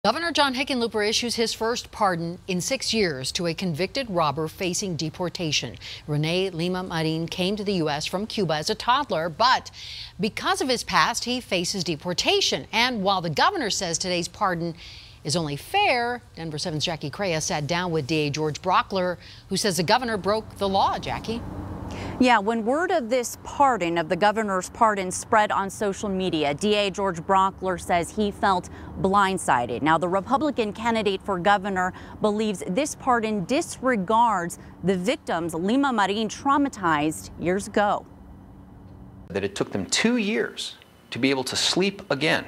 Governor John Hickenlooper issues his first pardon in 6 years to a convicted robber facing deportation. Rene Lima-Marin came to the U.S. from Cuba as a toddler, but because of his past, he faces deportation. And while the governor says today's pardon is only fair, Denver 7's Jackie Crea sat down with DA George Brockler, who says the governor broke the law. Jackie? Yeah, when word of this pardon, of the governor's pardon, spread on social media, DA George Brockler says he felt blindsided. Now, the Republican candidate for governor believes this pardon disregards the victims Lima-Marin traumatized years ago. That it took them 2 years to be able to sleep again,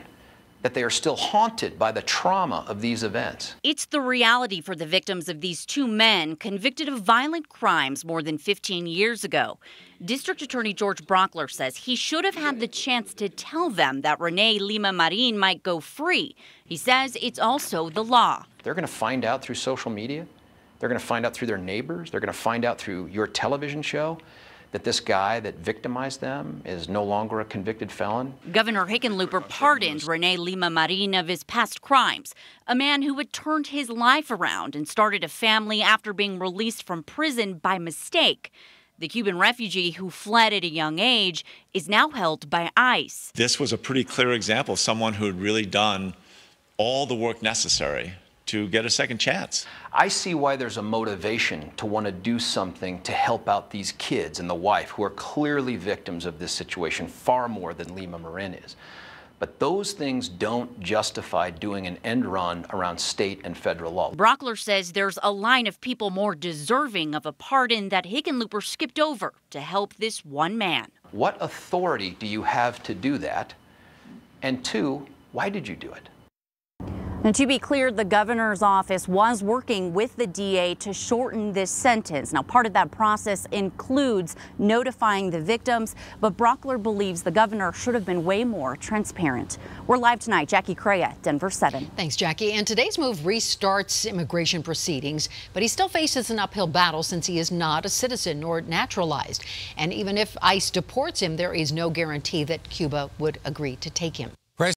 that they are still haunted by the trauma of these events. It's the reality for the victims of these two men convicted of violent crimes more than 15 years ago. District Attorney George Brockler says he should have had the chance to tell them that Rene Lima-Marin might go free. He says it's also the law. They're going to find out through social media. They're going to find out through their neighbors. They're going to find out through your television show that this guy that victimized them is no longer a convicted felon. Governor Hickenlooper pardoned Rene Lima-Marin of his past crimes, a man who had turned his life around and started a family after being released from prison by mistake. The Cuban refugee who fled at a young age is now held by ICE. This was a pretty clear example of someone who had really done all the work necessary to get a second chance. I see why there's a motivation to want to do something to help out these kids and the wife who are clearly victims of this situation far more than Lima-Marin is. But those things don't justify doing an end run around state and federal law. Brockler says there's a line of people more deserving of a pardon that Hickenlooper skipped over to help this one man. What authority do you have to do that? And two, why did you do it? And to be clear, the governor's office was working with the DA to shorten this sentence. Now, part of that process includes notifying the victims, but Brockler believes the governor should have been way more transparent. We're live tonight. Jackie Crea, Denver 7. Thanks, Jackie. And today's move restarts immigration proceedings, but he still faces an uphill battle since he is not a citizen nor naturalized. And even if ICE deports him, there is no guarantee that Cuba would agree to take him.